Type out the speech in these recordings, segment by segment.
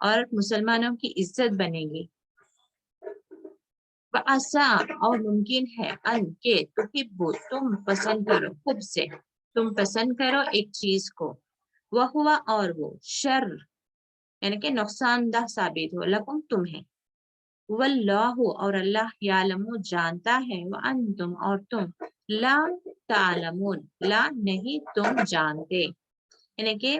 اور مسلمانوں کی عزت بنے گی۔ وَعَسَىٰ اور ممکن ہے ان کے تحبوا تم پسند کرو، خود سے تم پسند کرو ایک چیز کو، وَهُوَ اور وہ شر یعنی کہ نقصان دہ ثابت ہو لکم تمہیں، واللہ اور اللہ یعلم جانتا ہے، وانتم اور تم لا تعلمون لا نہیں تم جانتے، یعنی کہ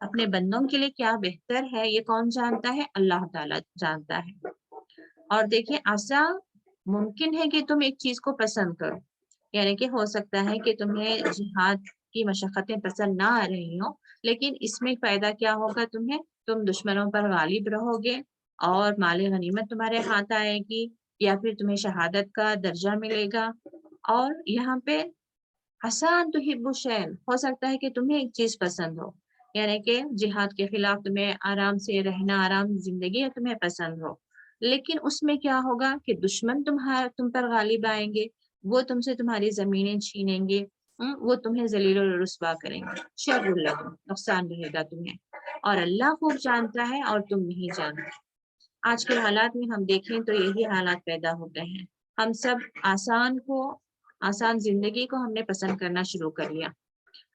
اپنے بندوں کے لیے کیا بہتر ہے یہ کون جانتا ہے؟ اللہ تعالیٰ جانتا ہے۔ اور دیکھیں ایسا ممکن ہے کہ تم ایک چیز کو پسند کرو، یعنی کہ ہو سکتا ہے کہ تمہیں جہاد کی مشقتیں پسند نہ آ رہی ہوں، لیکن اس میں فائدہ کیا ہوگا تمہیں؟ تم دشمنوں پر غالب رہو گے اور مال غنیمت تمہارے ہاتھ آئے گی، یا پھر تمہیں شہادت کا درجہ ملے گا۔ اور یہاں پہ آسان تحبوا شیئا ہو سکتا ہے کہ تمہیں ایک چیز پسند ہو، یعنی کہ جہاد کے خلاف تمہیں آرام سے رہنا، آرام زندگی تمہیں پسند ہو، لیکن اس میں کیا ہوگا کہ دشمن تم پر غالب آئیں گے، وہ تم سے تمہاری زمینیں چھینیں گے، وہ تمہیں ذلیل و رسوا کریں گے، شر لکم نقصان رہے گا تمہیں، اور اللہ خوب جانتا ہے اور تم نہیں جانتے۔ آج کے حالات میں ہم دیکھیں تو یہی حالات پیدا ہوتے ہیں، ہم سب آسان زندگی کو ہم نے پسند کرنا شروع کر لیا،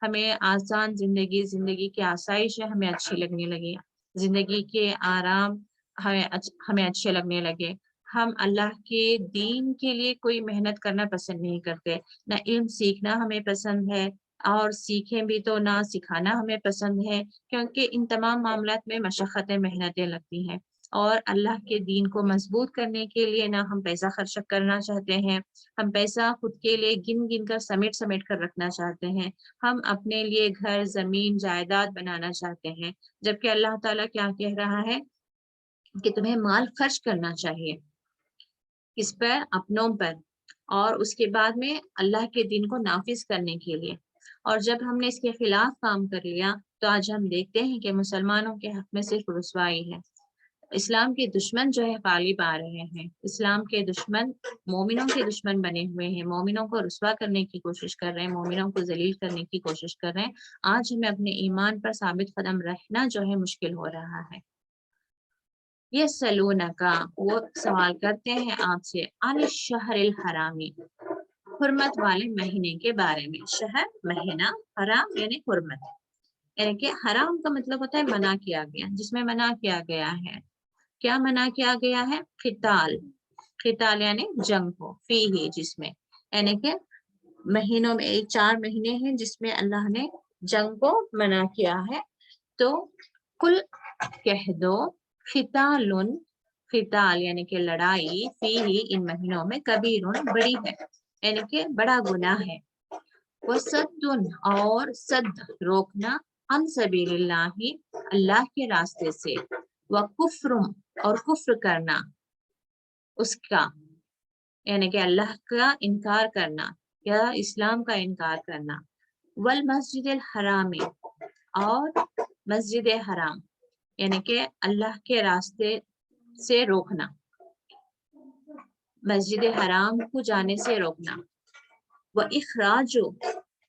ہمیں آسان زندگی کی آسائش ہمیں اچھی لگنے لگی، زندگی کے آرام ہمیں اچھے لگنے لگے، ہم اللہ کے دین کے لیے کوئی محنت کرنا پسند نہیں کرتے، نہ علم سیکھنا ہمیں پسند ہے، اور سیکھیں بھی تو نہ سکھانا ہمیں پسند ہے، کیونکہ ان تمام معاملات میں مشقتیں محنتیں لگتی ہیں، اور اللہ کے دین کو مضبوط کرنے کے لیے نہ ہم پیسہ خرچ کرنا چاہتے ہیں، ہم پیسہ خود کے لیے گن کر سمیٹ کر رکھنا چاہتے ہیں، ہم اپنے لیے گھر زمین جائیداد بنانا چاہتے ہیں، جبکہ اللہ تعالیٰ کیا کہہ رہا ہے کہ تمہیں مال خرچ کرنا چاہیے، اس پر اپنوں پر، اور اس کے بعد میں اللہ کے دین کو نافذ کرنے کے لیے۔ اور جب ہم نے اس کے خلاف کام کر لیا تو آج ہم دیکھتے ہیں کہ مسلمانوں کے حق میں صرف رسوائی ہے، اسلام کے دشمن جو ہے غالب آ رہے ہیں، اسلام کے دشمن مومنوں کے دشمن بنے ہوئے ہیں، مومنوں کو رسوا کرنے کی کوشش کر رہے ہیں، مومنوں کو ذلیل کرنے کی کوشش کر رہے ہیں۔ آج ہمیں اپنے ایمان پر ثابت قدم رہنا جو ہے مشکل ہو رہا ہے۔ یہ سلونکا وہ سوال کرتے ہیں آپ سے عن الشہر الحرامی حرمت والے مہینے کے بارے میں، شہر مہینہ، حرام یعنی حرمت، یعنی کہ حرام کا مطلب ہوتا ہے منع کیا گیا، جس میں منع کیا گیا ہے، کیا منع کیا گیا ہے؟ قتال یعنی جنگ ہو، فی ہی جس میں، یعنی کہ مہینوں میں 4 مہینے ہیں جس میں اللہ نے جنگ کو منع کیا ہے، تو کل کہہ دو قتال یعنی کہ لڑائی، فی ہی ان مہینوں میں، کبیر بڑی ہے یعنی کہ بڑا گناہ ہے، وصد اور صد روکنا، عن سبیل اللہ اللہ کے راستے سے، وکفر اور کفر کرنا اس کا، یعنی کہ اللہ کا انکار کرنا یا اسلام کا انکار کرنا، والمسجد الحرام اور مسجد حرام یعنی کہ اللہ کے راستے سے روکنا، مسجد حرام کو جانے سے روکنا، وَإِخْرَاجُ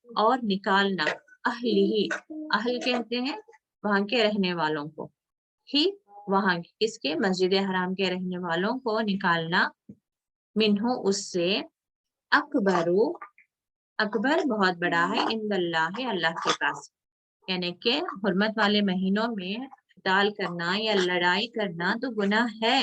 اور نکالنا، اہل کہتے ہیں وہاں کے رہنے والوں کو، ہی وہاں کس کے؟ مسجد حرام کے رہنے والوں کو نکالنا، منہو اس سے، اکبر بہت بڑا ہے، عند اللہ اللہ کے پاس، یعنی کہ حرمت والے مہینوں میں قتال کرنا یا لڑائی کرنا تو گناہ ہے،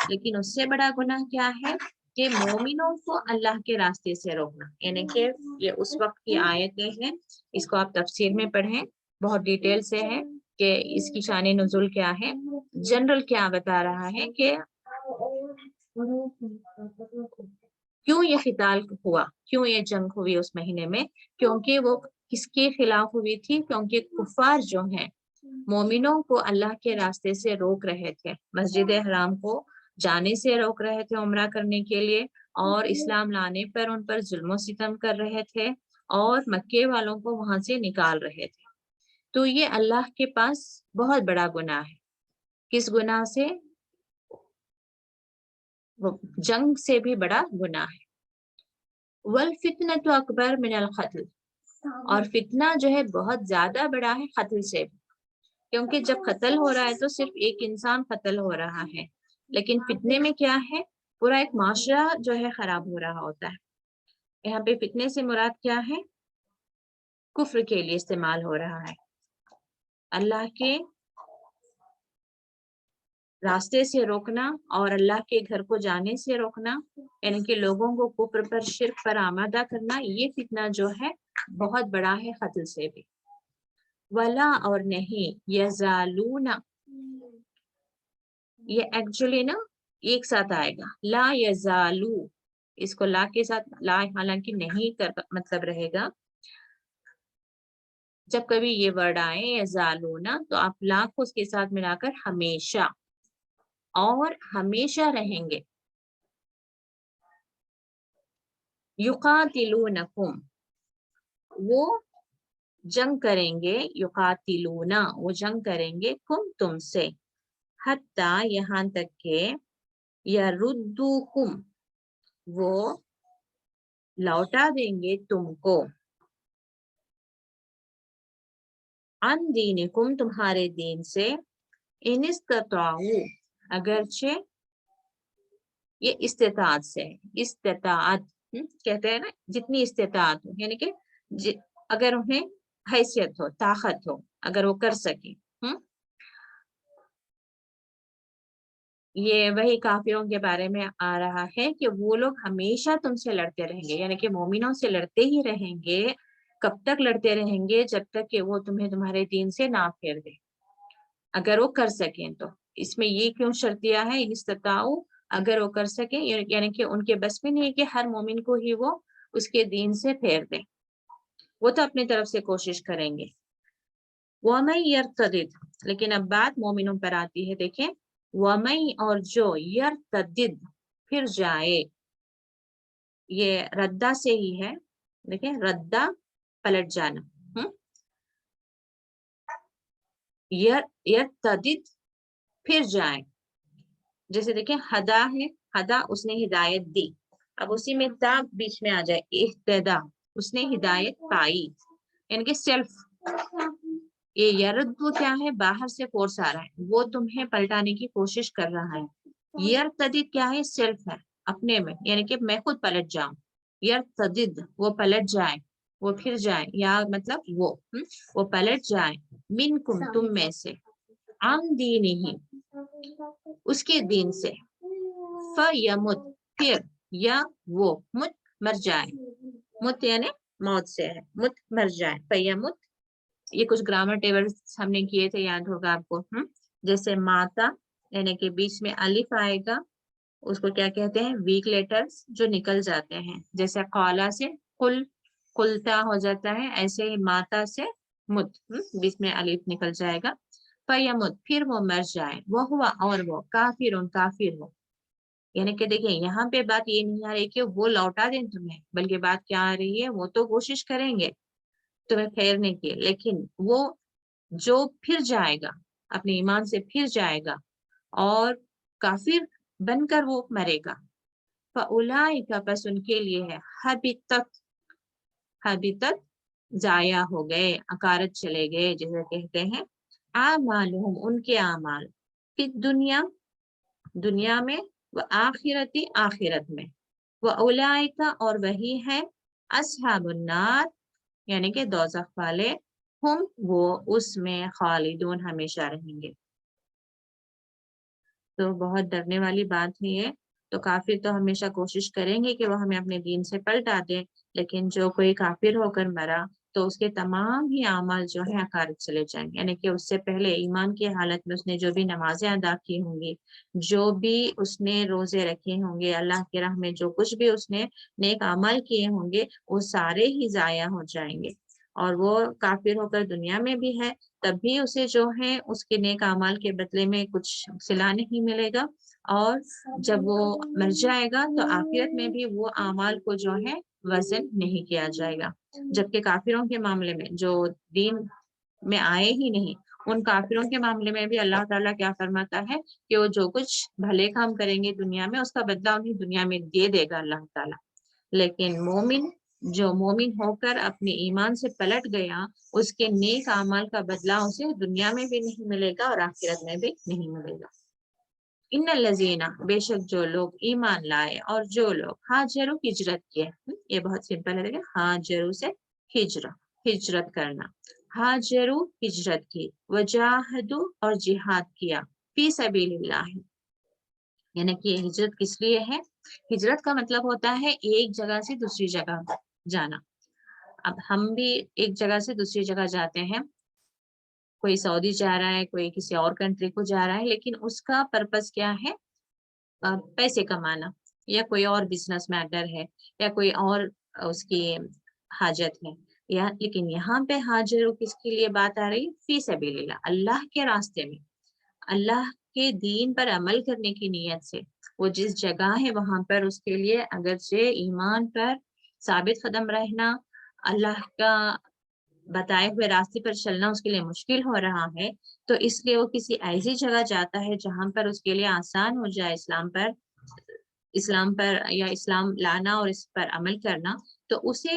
لیکن اس سے بڑا گناہ کیا ہے کہ مومنوں کو اللہ کے راستے سے روکنا، یعنی کہ یہ اس وقت کی آیتیں ہیں، اس کو آپ تفسیر میں پڑھیں، بہت ڈیٹیل سے ہے کہ اس کی شان نزول کیا ہے، جنرل کیا بتا رہا ہے کہ کیوں یہ قتال ہوا، کیوں یہ جنگ ہوئی اس مہینے میں، کیونکہ وہ کس کے خلاف ہوئی تھی؟ کیونکہ کفار جو ہیں مومنوں کو اللہ کے راستے سے روک رہے تھے، مسجد حرام کو جانے سے روک رہے تھے عمرہ کرنے کے لیے، اور اسلام لانے پر ان پر ظلم و ستم کر رہے تھے، اور مکے والوں کو وہاں سے نکال رہے تھے، تو یہ اللہ کے پاس بہت بڑا گناہ ہے۔ کس گناہ سے؟ جنگ سے بھی بڑا گناہ ہے۔ والفتنة اکبر من القتل اور فتنہ جو ہے بہت زیادہ بڑا ہے قتل سے بھی، کیونکہ جب قتل ہو رہا ہے تو صرف ایک انسان قتل ہو رہا ہے، لیکن فتنے میں کیا ہے، پورا ایک معاشرہ جو ہے خراب ہو رہا ہوتا ہے۔ یہاں پہ فتنے سے مراد کیا ہے، کفر کے لیے استعمال ہو رہا ہے، اللہ کے راستے سے روکنا اور اللہ کے گھر کو جانے سے روکنا، یعنی کہ لوگوں کو کفر پر شرک پر آمادہ کرنا، یہ فتنہ جو ہے بہت بڑا ہے قتل سے بھی۔ ولا اور نہیں، یزالون، یہ ایکچولی نا ایک ساتھ آئے گا، لا یزالو، اس کو لا کے ساتھ لا حالانکہ نہیں کر مطلب رہے گا۔ جب کبھی یہ ورڈ آئے یزالون تو آپ لا کو اس کے ساتھ ملا کر ہمیشہ اور ہمیشہ رہیں گے، یقاتلونکم، وہ جنگ کریں گے، یقاتلون وہ جنگ کریں گے، کم تم سے، حتی یہاں تک کہ یردوکم وہ لوٹا دیں گے تم کو، عن دینکم تمہارے دین سے، ان استطاعوا اگرچہ یہ استطاعت سے، استطاعت کہتے ہیں نا جتنی استطاعت ہو، یعنی کہ اگر انہیں حیثیت ہو، طاقت ہو، اگر وہ کر سکیں۔ یہ وہی کافروں کے بارے میں آ رہا ہے کہ وہ لوگ ہمیشہ تم سے لڑتے رہیں گے، یعنی کہ مومنوں سے لڑتے ہی رہیں گے۔ کب تک لڑتے رہیں گے؟ جب تک کہ وہ تمہیں تمہارے دین سے نہ پھیر دے، اگر وہ کر سکیں تو۔ اس میں یہ کیوں شرطیہ ہے، استطاعوا اگر وہ کر سکیں، یعنی کہ ان کے بس میں نہیں ہے کہ ہر مومن کو ہی وہ اس کے دین سے پھیر دیں، وہ تو اپنی طرف سے کوشش کریں گے۔ وَمَن يَرْتَدِدْ، لیکن اب بات مومنوں پر آتی ہے، دیکھیں وَمَن اور جو يَرْتَدِدْ پھر جائے، یہ ردہ سے ہی ہے، دیکھیں ردہ پلٹ جانا، يَرْتَدِدْ پھر جائے، جیسے دیکھیں ہدا ہے، ہدا اس نے ہدایت دی، اب اسی میں تا بیچ میں آ جائے، اہتدا اس نے ہدایت پائی، یعنی کہ سیلف، یہ یرد وہ کیا ہے، باہر سے فورس آ رہا ہے، وہ تمہیں پلٹانے کی کوشش کر رہا ہے۔ یرتدد کیا ہے، سیلف ہے، اپنے میں، یعنی کہ میں خود پلٹ جاؤں، یرتدد وہ پلٹ جائے، وہ پھر جائے، یا مطلب وہ پلٹ جائے، منکم تم میں سے، عن دینہ اس کے دین سے، فیمت پھر، یا وہ مت مر جائے، مت یعنی موت سے ہے، مت مر جائے، فیمت، یہ کچھ گرامر ٹیبلز ہم نے کیے تھے، یاد ہوگا آپ کو، جیسے ماتا یعنی کہ بیچ میں الف آئے گا، اس کو کیا کہتے ہیں، ویک لیٹرز جو نکل جاتے ہیں، جیسے قالا سے قل، قلتا ہو جاتا ہے، ایسے ہی ماتا سے مت، بیچ میں الف نکل جائے گا، فیمت پھر وہ مر جائے، وہ ہوا اور وہ کافر ہو، یعنی کہ دیکھیں یہاں پہ بات یہ نہیں آ رہی کہ وہ لوٹا دیں تمہیں، بلکہ بات کیا آ رہی ہے، وہ تو کوشش کریں گے تمہیں پھیرنے کی، لیکن وہ جو پھر جائے گا، اپنے ایمان سے پھر جائے گا اور کافر بن کر وہ مرے گا، فَأُولَٰئِکَ پس ان کے لیے ہے، حبطت ضائع ہو گئے، اکارت چلے گئے، جیسے کہتے ہیں، اعمالہم ان کے اعمال، فی دنیا میں، وآخرتی آخرت میں، وَأُولَٰئِکَ اور وہی ہے، اصحاب النار یعنی کہ دوزخ والے، ہم وہ اس میں خالدون ہمیشہ رہیں گے۔ تو بہت ڈرنے والی بات ہے یہ، تو کافر تو ہمیشہ کوشش کریں گے کہ وہ ہمیں اپنے دین سے پلٹا دیں، لیکن جو کوئی کافر ہو کر مرا تو اس کے تمام ہی اعمال جو ہیں اکارت چلے جائیں گے، یعنی کہ اس سے پہلے ایمان کی حالت میں اس نے جو بھی نمازیں ادا کی ہوں گی، جو بھی اس نے روزے رکھے ہوں گے، اللہ کی راہ میں جو کچھ بھی اس نے نیک عمل کیے ہوں گے، وہ سارے ہی ضائع ہو جائیں گے، اور وہ کافر ہو کر دنیا میں بھی ہے تب بھی اسے جو ہے اس کے نیک اعمال کے بدلے میں کچھ صلہ نہیں ملے گا، اور جب وہ مر جائے گا تو آخرت میں بھی وہ اعمال کو جو ہے وزن نہیں کیا جائے گا، جبکہ کافروں کے معاملے میں جو دین میں آئے ہی نہیں، ان کافروں کے معاملے میں بھی اللہ تعالیٰ کیا فرماتا ہے کہ وہ جو کچھ بھلے کام کریں گے دنیا میں، اس کا بدلہ انہیں دنیا میں دے دے گا اللہ تعالیٰ، لیکن مومن جو مومن ہو کر اپنے ایمان سے پلٹ گیا اس کے نیک اعمال کا بدلہ اسے دنیا میں بھی نہیں ملے گا اور آخرت میں بھی نہیں ملے گا۔ ان الذین، بے شک جو لوگ ایمان لائے اور جو لوگ ہاجروا ہجرت کیے، یہ بہت سمپل ہے، دیکھیں ہاجروا سے ہجرت کرنا، ہاجروا ہجرت کی، وجاہدوا اور جہاد کیا، فی سبیل اللہ، یعنی کہ ہجرت کس لیے ہے؟ ہجرت کا مطلب ہوتا ہے ایک جگہ سے دوسری جگہ جانا۔ اب ہم بھی ایک جگہ سے دوسری جگہ جاتے ہیں، کوئی سعودی جا رہا ہے، کوئی کسی اور کنٹری کو جا رہا ہے، لیکن اس کا پرپس کیا ہے؟ پیسے کمانا، یا کوئی اور بزنس میٹر ہے، یا کوئی اور اس کی حاجت ہے، یا لیکن یہاں پہ ہاجر کس کے لیے بات آ رہی؟ فی سبیل اللہ، اللہ کے راستے میں، اللہ کے دین پر عمل کرنے کی نیت سے وہ جس جگہ ہے وہاں پر اس کے لیے اگرچہ ایمان پر ثابت قدم رہنا، اللہ کا بتائے ہوئے راستے پر چلنا اس کے لیے مشکل ہو رہا ہے، تو اس لیے وہ کسی ایسی جگہ جاتا ہے جہاں پر اس کے لیے آسان ہو جائے اسلام پر یا اسلام لانا اور اس پر عمل کرنا، تو اسے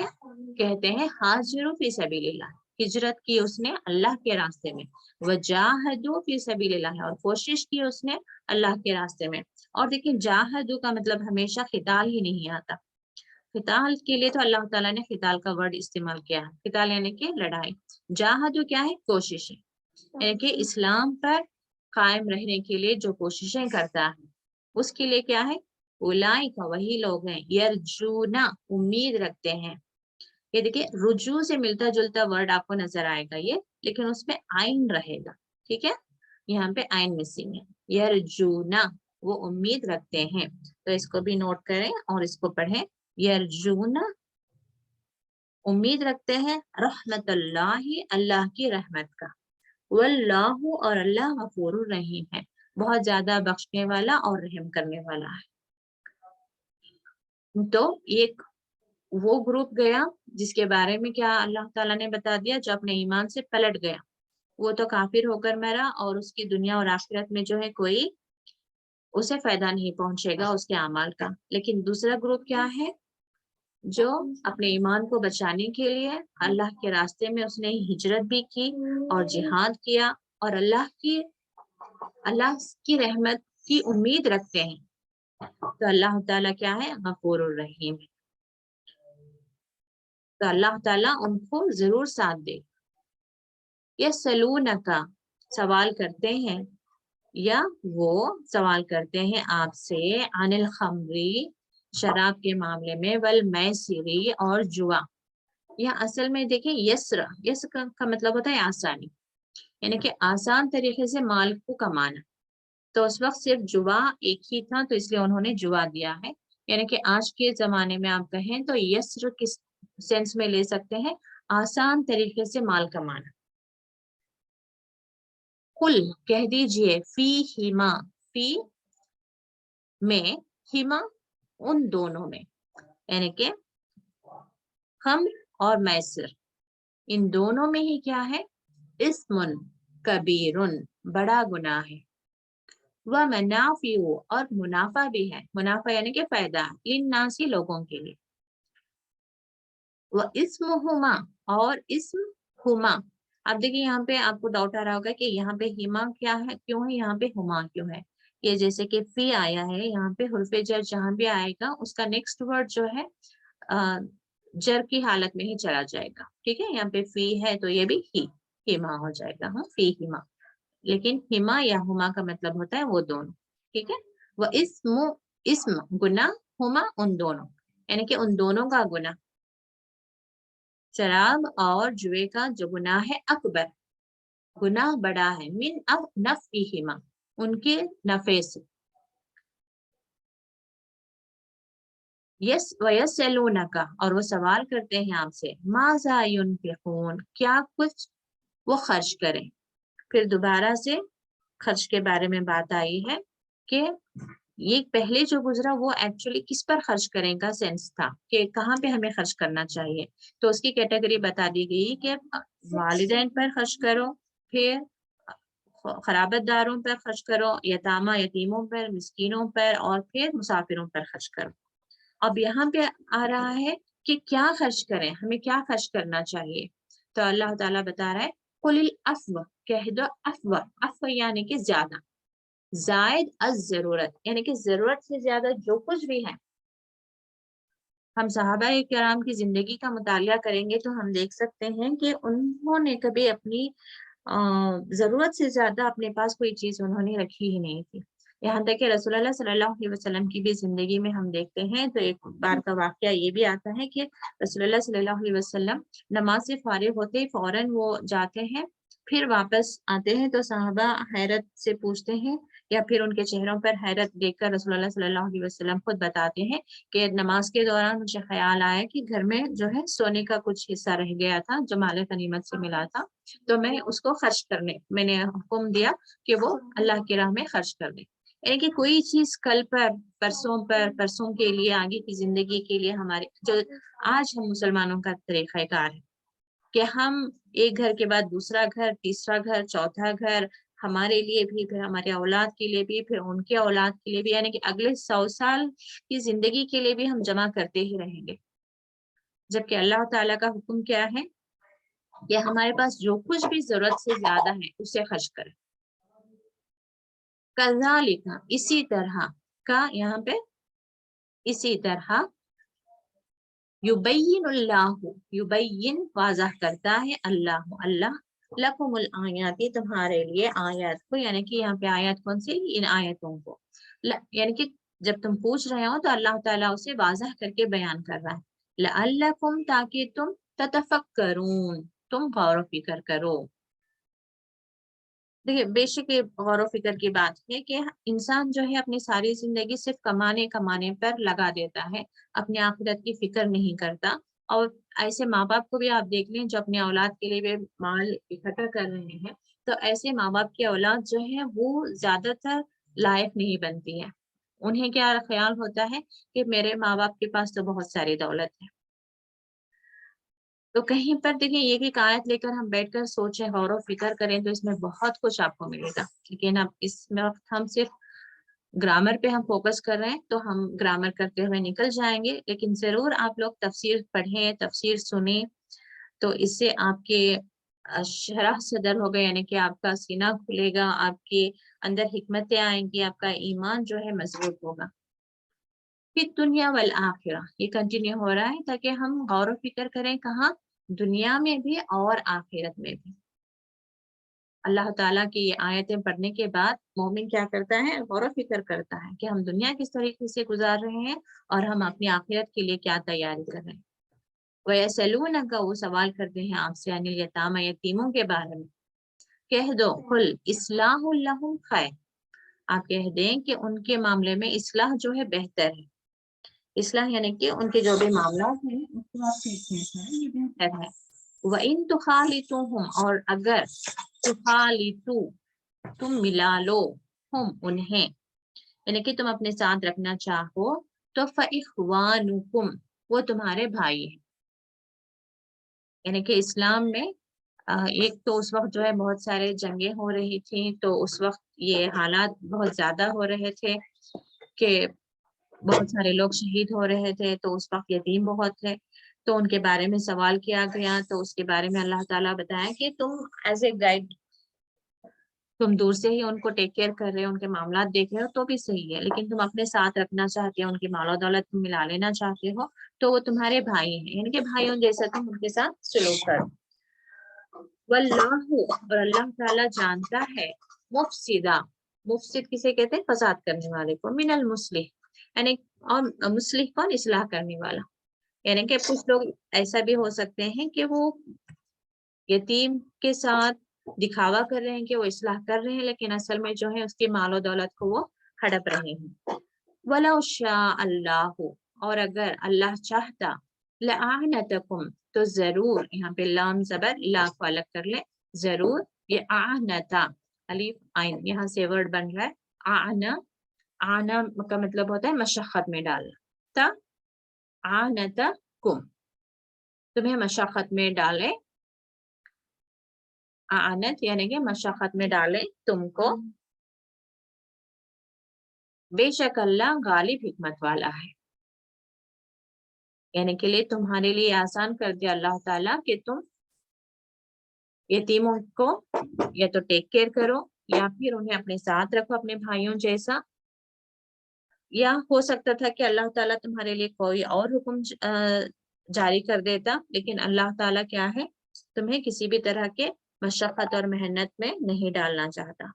کہتے ہیں ہاجر فی سبیل اللہ، ہجرت کی اس نے اللہ کے راستے میں، وجاہدوا فی سبیل اللہ، اور کوشش کی اس نے اللہ کے راستے میں۔ اور دیکھیں جاہدوا کا مطلب ہمیشہ قتال ہی نہیں آتا، قتال کے لیے تو اللہ تعالیٰ نے قتال کا ورڈ استعمال کیا ہے، قتال یعنی کہ لڑائی، جاہدوا کیا ہے؟ کوشش، یعنی کہ اسلام پر قائم رہنے کے لیے جو کوششیں کرتا ہے اس کے لیے کیا ہے؟ اولئک، وہی لوگ ہیں، یرجونا، امید رکھتے ہیں۔ یہ دیکھیں رجوع سے ملتا جلتا ورڈ آپ کو نظر آئے گا یہ، لیکن اس میں آئین رہے گا، ٹھیک ہے، یہاں پہ آئین مسنگ ہے، یرجونا، وہ امید رکھتے ہیں، تو اس کو بھی نوٹ کریں اور اس کو پڑھیں، یرجونا، امید رکھتے ہیں، رحمت اللہ، اللہ کی رحمت کا، واللہ، اور اللہ غفور الرحیم ہے، بہت زیادہ بخشنے والا اور رحم کرنے والا ہے۔ تو ایک وہ گروپ گیا جس کے بارے میں کیا اللہ تعالیٰ نے بتا دیا، جو اپنے ایمان سے پلٹ گیا، وہ تو کافر ہو کر مرا اور اس کی دنیا اور آخرت میں جو ہے کوئی اسے فائدہ نہیں پہنچے گا اس کے اعمال کا۔ لیکن دوسرا گروپ کیا ہے؟ جو اپنے ایمان کو بچانے کے لیے اللہ کے راستے میں اس نے ہجرت بھی کی اور جہاد کیا، اور اللہ کی رحمت کی امید رکھتے ہیں، تو اللہ تعالیٰ کیا ہے؟ غفور الرحیم، تو اللہ تعالیٰ ان کو ضرور ساتھ دے۔ یسألونک، سوال کرتے ہیں، یا وہ سوال کرتے ہیں آپ سے، عن الخمری، شراب کے معاملے میں، والمیسری، اور جوا۔ یہاں اصل میں دیکھیں یسر کا مطلب ہوتا ہے آسانی، یعنی کہ آسان طریقے سے مال کو کمانا، تو اس وقت صرف جوا ایک ہی تھا تو اس لیے انہوں نے جوا دیا ہے، یعنی کہ آج کے زمانے میں آپ کہیں تو یسر کس سینس میں لے سکتے ہیں؟ آسان طریقے سے مال کمانا۔ قل، کہہ دیجئے، فی ہما، فی میں، ہما ان دونوں میں، یعنی کہ خمر اور میسر، ان دونوں میں ہی کیا ہے؟ اسم کبیر، بڑا گناہ ہے، ومنافع، اور منافع بھی ہے، منافع یعنی کہ فائدہ، للناس، لوگوں کے لیے، واسمہما، اور اسم ہما۔ اب دیکھیں یہاں پہ آپ کو ڈاؤٹ آ رہا ہوگا کہ یہاں پہ ہما کیا ہے، کیوں ہے یہاں پہ ہما کیوں ہے؟ یہ جیسے کہ فی آیا ہے، یہاں پہ حرف جر جہاں بھی آئے گا اس کا نیکسٹ ورڈ جو ہے جر کی حالت میں ہی چلا جائے گا، ٹھیک ہے، یہاں پہ فی ہے تو یہ بھی ہما ہو جائے گا، ہاں، فی ہما، لیکن ہما یا ہما کا مطلب ہوتا ہے وہ دونوں، ٹھیک ہے، وہ اسم گناہ، ہما ان دونوں، یعنی کہ ان دونوں کا گناہ، شراب اور جوے کا جو گناہ ہے اکبر، گناہ بڑا ہے، من نفعہما، ان کے نفع سے، ویسألونک، اور وہ سوال کرتے ہیں آپ سے، ماذا ينفقون، کیا کچھ وہ خرچ کریں۔ پھر دوبارہ سے خرچ کے بارے میں بات آئی ہے کہ یہ پہلے جو گزرا وہ ایکچولی کس پر خرچ کرنے کا سینس تھا کہ کہاں پہ ہمیں خرچ کرنا چاہیے، تو اس کی کیٹیگری بتا دی گئی کہ والدین پر خرچ کرو، پھر خرابت داروں پر خرچ کرو، یتامہ یتیموں پر، مسکینوں پر، اور پھر مسافروں پر خرچ کرو۔ اب یہاں پہ آ رہا ہے کہ کیا خرچ کریں، ہمیں کیا خرچ کرنا چاہیے. تو اللہ تعالیٰ بتا رہا ہے قل العفو، کہہ دو عفو. عفو یعنی کہ زیادہ، زائد از ضرورت، یعنی کہ ضرورت سے زیادہ جو کچھ بھی ہے. ہم صحابہ کرام کی زندگی کا مطالعہ کریں گے تو ہم دیکھ سکتے ہیں کہ انہوں نے کبھی اپنی ضرورت سے زیادہ اپنے پاس کوئی چیز انہوں نے رکھی ہی نہیں تھی. یہاں تک کہ رسول اللہ صلی اللہ علیہ وسلم کی بھی زندگی میں ہم دیکھتے ہیں تو ایک بار کا واقعہ یہ بھی آتا ہے کہ رسول اللہ صلی اللہ علیہ وسلم نماز سے فارغ ہوتے ہی فوراً وہ جاتے ہیں، پھر واپس آتے ہیں تو صحابہ حیرت سے پوچھتے ہیں یا پھر ان کے چہروں پر حیرت دیکھ کر رسول اللہ صلی اللہ علیہ وسلم خود بتاتے ہیں کہ نماز کے دوران مجھے خیال آیا کہ گھر میں جو ہے سونے کا کچھ حصہ رہ گیا تھا جو مال غنیمت سے ملا تھا، تو میں اس کو خرچ کرنے، میں نے حکم دیا کہ وہ اللہ کی راہ میں خرچ کر دیں. یعنی کہ کوئی چیز کل پر، پرسوں کے لیے، آگے کی زندگی کے لیے ہمارے جو آج ہم مسلمانوں کا طریقہ کار ہے کہ ہم ایک گھر کے بعد دوسرا گھر، تیسرا گھر، چوتھا گھر، ہمارے لیے بھی، پھر ہمارے اولاد کے لیے بھی، پھر ان کے اولاد کے لیے بھی، یعنی کہ اگلے 100 سال کی زندگی کے لیے بھی ہم جمع کرتے ہی رہیں گے. جبکہ اللہ تعالیٰ کا حکم کیا ہے کہ ہمارے پاس جو کچھ بھی ضرورت سے زیادہ ہے اسے خرچ کریں. کذالک، اسی طرح، کا یہاں پہ اسی طرح، یبین اللہ، یبین واضح کرتا ہے اللہ لکم الآیاتی، تمہارے لیے آیات کو، یعنی کہ یہاں پہ آیات کون سی، ان آیتوں کو، یعنی کہ جب تم پوچھ رہے ہو تو اللہ تعالیٰ اسے واضح کر کے بیان کر رہا ہے. لعلکم، تاکہ تم تتفکرون، تم غور و فکر کرو. دیکھیے بے شک یہ غور و فکر کی بات ہے کہ انسان جو ہے اپنی ساری زندگی صرف کمانے پر لگا دیتا ہے، اپنی آخرت کی فکر نہیں کرتا. اور ایسے ماں باپ کو بھی آپ دیکھ لیں جو اپنے اولاد کے لیے بھی مال اکٹھا کر رہے ہیں، تو ایسے ماں باپ کی اولاد جو ہے وہ زیادہ تر لائق نہیں بنتی ہے. انہیں کیا خیال ہوتا ہے کہ میرے ماں باپ کے پاس تو بہت ساری دولت ہے. تو کہیں پر دیکھیں ایک آیت لے کر ہم بیٹھ کر سوچیں، غور و فکر کریں تو اس میں بہت کچھ آپ کو ملے گا. لیکن اب اس وقت ہم صرف گرامر پہ ہم فوکس کر رہے ہیں تو ہم گرامر کرتے ہوئے نکل جائیں گے. لیکن ضرور آپ لوگ تفسیر پڑھیں، تفسیر سنیں، تو اس سے آپ کے شرح صدر ہوگا، یعنی کہ آپ کا سینہ کھلے گا، آپ کے اندر حکمتیں آئیں گی، آپ کا ایمان جو ہے مضبوط ہوگا. پھر دنیا والآخرہ یہ کنٹینیو ہو رہا ہے تاکہ ہم غور و فکر کریں، کہاں، دنیا میں بھی اور آخرت میں بھی. اللہ تعالیٰ کی یہ آیتیں پڑھنے کے بعد مومن کیا کرتا ہے، غور و فکر کرتا ہے کہ ہم دنیا کس طریقے سے گزار رہے ہیں اور ہم اپنی آخرت کے لیے کیا تیاری کر رہے ہیں. وَيَسْأَلُونَكَ، وہ سوال کرتے ہیں آپ سے، عَنِ الْيَتَامَى، یتیموں کے بارے میں. کہہ دو قُلْ إِصْلَاحٌ لَهُمْ خَيْرٌ، آپ کہہ دیں کہ ان کے معاملے میں اصلاح جو ہے بہتر ہے. اصلاح یعنی کہ ان کے جو بھی معاملات ہیں اس کو آپ دیکھیں یہ بہتر ہے. وَإِن تُخَالِطُوهُمْ، اور اگر تُخَالِطُوا، تم ملا لو، ہم انہیں، یعنی کہ تم اپنے ساتھ رکھنا چاہو، تو فَإِخْوَانُكُمْ، وہ تمہارے بھائی ہیں. یعنی کہ اسلام میں ایک تو اس وقت جو ہے بہت سارے جنگیں ہو رہی تھیں، تو اس وقت یہ حالات بہت زیادہ ہو رہے تھے کہ بہت سارے لوگ شہید ہو رہے تھے، تو اس وقت یتیم بہت تھے، تو ان کے بارے میں سوال کیا گیا. تو اس کے بارے میں اللہ تعالیٰ بتایا کہ تم ایز اے گائیڈ، تم دور سے ہی ان کو ٹیک کیئر کر رہے ہو، ان کے معاملات دیکھ رہے ہو تو بھی صحیح ہے، لیکن تم اپنے ساتھ رکھنا چاہتے ہو، ان کی مال و دولت تم ملا لینا چاہتے ہو، تو وہ تمہارے بھائی ہیں، یعنی کہ بھائیوں جیسا تم ان کے ساتھ سلوک کرو. واللہ، اور اللہ تعالیٰ جانتا ہے، مفسدہ، مفسد کسے کہتے ہیں، فساد کرنے والے کو، من المصلح، یعنی اور مصلح کون، اصلاح کرنے والا. یعنی کہ کچھ لوگ ایسا بھی ہو سکتے ہیں کہ وہ یتیم کے ساتھ دکھاوا کر رہے ہیں کہ وہ اصلاح کر رہے ہیں، لیکن اصل میں جو ہے اس کی مال و دولت کو وہ ہڑپ رہے ہیں. وَلَوْ شَاءَ اللَّهُ، اور اگر اللہ چاہتا، لَأَعْنَتَكُمْ، تو ضرور، یہاں پہ لام زبر لا کو الگ کر لیں، ضرور، یہ اعنتا، الف عین، یہاں سے ورڈ بن رہا ہے آنا. آنا کا مطلب ہوتا ہے مشقت میں ڈالنا. تا آنتا کم، تمہیں مشقت میں ڈالے، آنت یعنی کہ مشقت میں ڈالے تم کو. بے شک اللہ غالب حکمت والا ہے. یعنی کہ لیے تمہارے لیے آسان کر دیا اللہ تعالیٰ کہ تم یتیموں کو یا تو ٹیک کیئر کرو یا پھر انہیں اپنے ساتھ رکھو اپنے بھائیوں جیسا، یا ہو سکتا تھا کہ اللہ تعالیٰ تمہارے لیے کوئی اور حکم جاری کر دیتا، لیکن اللہ تعالیٰ کیا ہے، تمہیں کسی بھی طرح کے مشقت اور محنت میں نہیں ڈالنا چاہتا،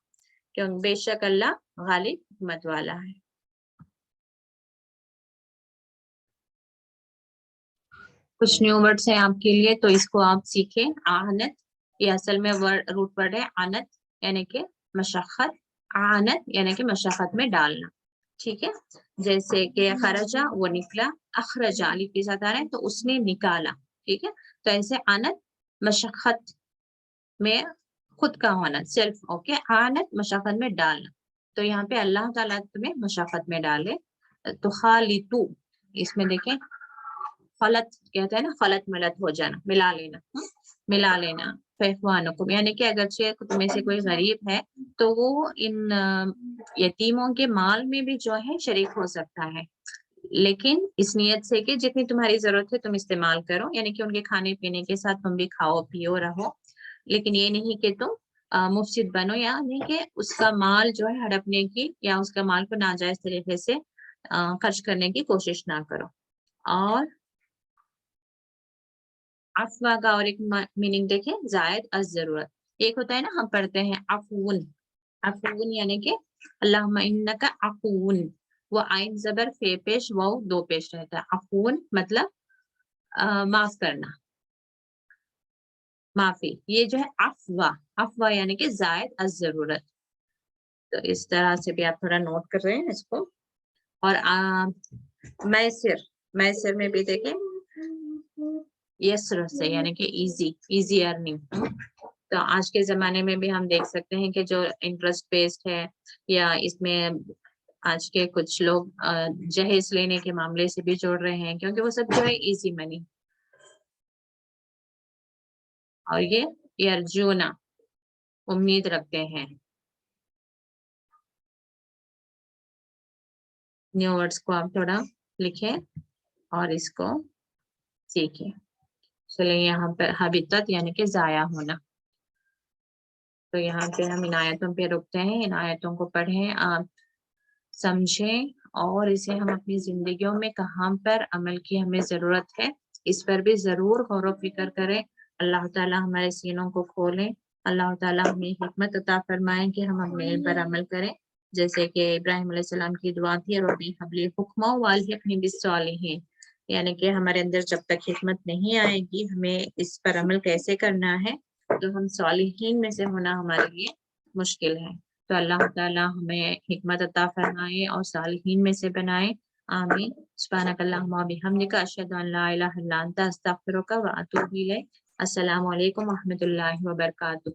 کیونکہ بے شک اللہ غالب حکمت والا ہے۔ کچھ نیو ورڈز ہیں آپ کے لیے، تو اس کو آپ سیکھیں۔ آنت، یہ اصل میں روٹ ورڈ ہے آنت یعنی کہ مشقت، آنت یعنی کہ مشقت میں ڈالنا، ٹھیک ہے۔ جیسے کہ خرجا وہ نکلا، اخرجا الف کے ساتھ آ رہا ہے تو اس نے نکالا، ٹھیک ہے۔ تو ایسے آنت مشقت میں خود کا ہونا، سیلف، اوکے۔ آنت مشقت میں ڈالنا، تو یہاں پہ اللہ تعالیٰ تمہیں مشقت میں ڈالے۔ تو خالتو، اس میں دیکھیں خلط کہتے ہیں نا، خلط ملت ہو جانا، ملا لینا، ملا لینا۔ فیخوانکم یعنی کہ اگرچہ تمہیں سے کوئی غریب ہے تو وہ ان یتیموں کے مال میں بھی جو ہے شریک ہو سکتا ہے، لیکن اس نیت سے کہ جتنی تمہاری ضرورت ہے تم استعمال کرو، یعنی کہ ان کے کھانے پینے کے ساتھ تم بھی کھاؤ پیو رہو، لیکن یہ نہیں کہ تم مفسد بنو، یعنی کہ اس کا مال جو ہے ہڑپنے کی یا اس کا مال کو ناجائز طریقے سے خرچ کرنے کی کوشش نہ کرو۔ اور افوا کا اور ایک میننگ دیکھیں، زائد از ضرورت۔ ایک ہوتا ہے نا ہم پڑھتے ہیں عفون، عفون یعنی کہ اللہم انکا عفون، وہ عین زبر فے پیش وہ دو پیش رہتا ہے، عفون مطلب معاف کرنا، معافی۔ یہ جو ہے افوا، افوا یعنی کہ زائد از ضرورت۔ تو اس طرح سے بھی آپ تھوڑا نوٹ کر رہے ہیں اس کو۔ اور میسر، میسر میں بھی دیکھیں یسر سے یعنی کہ ایزی، ایزی ارننگ۔ تو آج کے زمانے میں بھی ہم دیکھ سکتے ہیں کہ جو انٹرسٹ بیسڈ ہے، یا اس میں آج کے کچھ لوگ جہیز لینے کے معاملے سے بھی جوڑ رہے ہیں، کیونکہ وہ سب جو ہے ایزی منی۔ اور یہ یرجونا امید رکھتے ہیں۔ نیو ورڈز کو آپ تھوڑا لکھیں اور اس کو سیکھیں۔ چلیں یہاں پر حبیطت یعنی کہ ضائع ہونا، تو یہاں پہ ہم ان آیتوں پہ رکتے ہیں۔ ان آیتوں کو پڑھیں، آپ سمجھیں، اور اسے ہم اپنی زندگیوں میں کہاں پر عمل کی ہمیں ضرورت ہے اس پر بھی ضرور غور و فکر کریں۔ اللہ تعالیٰ ہمارے سینوں کو کھولیں، اللہ تعالیٰ ہمیں حکمت عطا فرمائیں کہ ہم اپنے علم پر عمل کریں، جیسے کہ ابراہیم علیہ السلام کی دعا تھی، ربی ہب لی حکما والحقنی بالصالحین، یعنی کہ ہمارے اندر جب تک حکمت نہیں آئے گی ہمیں اس پر عمل کیسے کرنا ہے، تو ہم صالحین میں سے ہونا ہمارے لیے مشکل ہے۔ تو اللہ تعالیٰ ہمیں حکمت عطا فرمائے اور صالحین میں سے بنائے، آمین۔ سبحانک اللہم و بحمدک، اشہد ان لا الہ الا انت، استغفرک و اتوب الیک۔ السلام علیکم و رحمۃ اللہ وبرکاتہ۔